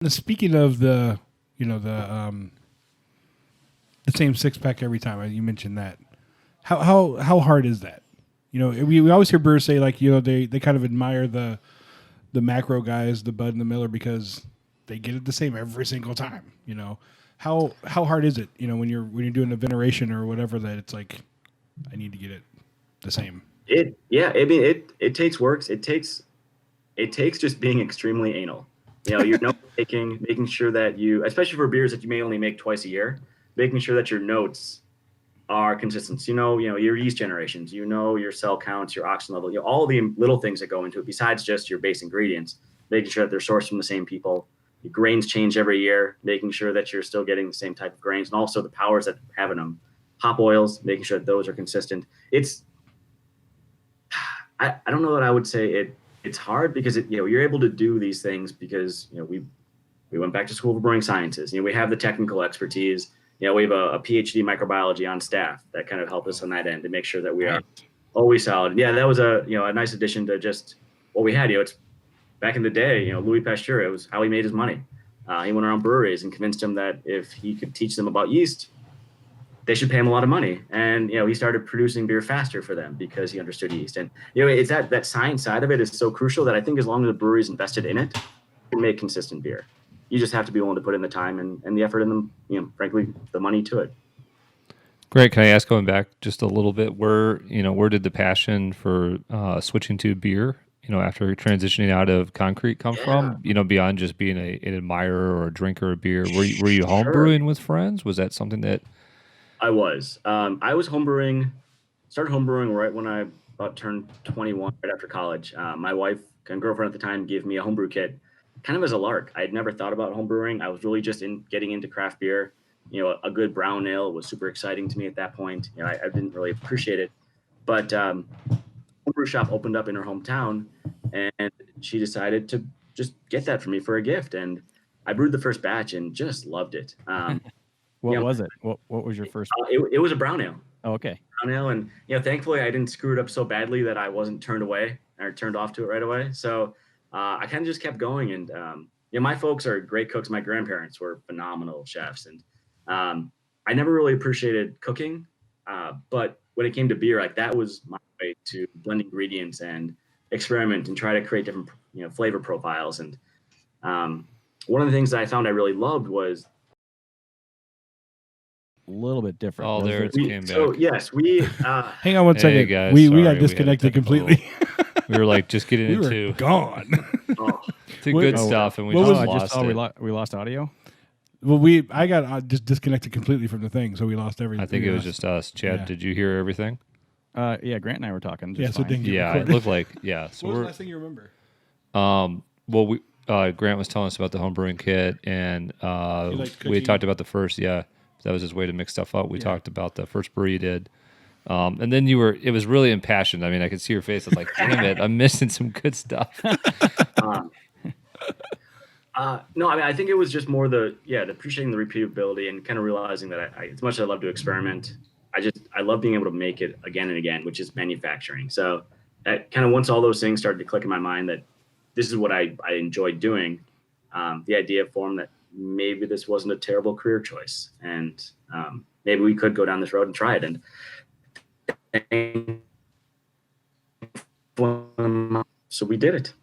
Speaking of the same six pack every time, you mentioned that. How hard is that? We always hear brewers say like they kind of admire the macro guys, the Bud and the Miller, because they get it the same every single time. How hard is it? When you're doing a veneration or whatever, that it's like I need to get it the same. It takes works. It takes just being extremely anal. You're note taking, making sure that especially for beers that you may only make twice a year, making sure that your notes are consistent. Your yeast generations, your cell counts, your oxygen level, all the little things that go into it besides just your base ingredients, making sure that they're sourced from the same people. Your grains change every year, making sure that you're still getting the same type of grains, and also the powers that have in them. Hop oils, making sure that those are consistent. I don't know that I would say it's hard because you're able to do these things because we went back to school for brewing sciences. We have the technical expertise. We have a PhD microbiology on staff that kind of help us on that end to make sure that we are always solid. Yeah, that was a nice addition to just what we had. It's back in the day. Louis Pasteur, it was how he made his money. He went around breweries and convinced them that if he could teach them about yeast, they should pay him a lot of money. And, he started producing beer faster for them because he understood yeast. And, it's that science side of it is so crucial that I think as long as the brewery's invested in it, you can make consistent beer. You just have to be willing to put in the time and the effort and frankly, the money to it. Great. Can I ask, going back just a little bit, where did the passion for switching to beer, after transitioning out of concrete come from, beyond just being an admirer or a drinker of beer? Were you home brewing with friends? Was that something that... I was started homebrewing right when I about turned 21, right after college. My wife and girlfriend at the time gave me a homebrew kit kind of as a lark. I had never thought about homebrewing. I was really just getting into craft beer. A good brown ale was super exciting to me at that point. I didn't really appreciate it, but homebrew shop opened up in her hometown and she decided to just get that for me for a gift. And I brewed the first batch and just loved it. What was it? What was your first? It was a brown ale. Oh, okay. Brown ale, and thankfully I didn't screw it up so badly that I wasn't turned away or turned off to it right away. So I kind of just kept going, and my folks are great cooks. My grandparents were phenomenal chefs, and I never really appreciated cooking, but when it came to beer, like that was my way to blend ingredients and experiment and try to create different flavor profiles. And one of the things that I found I really loved was a little bit different. Oh, there it came back. So yes, we hang on one second. Guys, we sorry, got disconnected completely. We were like just getting into gone. to good stuff, and we just I lost just saw it. we lost audio. Well, I got just disconnected completely from the thing, so we lost everything. I think it was just us. Chad, did you hear everything? Yeah, Grant and I were talking. So it didn't get it looked like So what was the last thing you remember? Well, Grant was telling us about the homebrewing kit, and we talked about the first. Yeah, that was his way to mix stuff up. We talked about the first brew you did. And then it was really impassioned. I mean, I could see your face. I was like, damn it, I'm missing some good stuff. No, I mean, I think it was just more the appreciating the repeatability and kind of realizing that as much as I love to experiment, I love being able to make it again and again, which is manufacturing. So that kind of, once all those things started to click in my mind that this is what I enjoyed doing, the idea formed that maybe this wasn't a terrible career choice. And maybe we could go down this road and try it. And so we did it.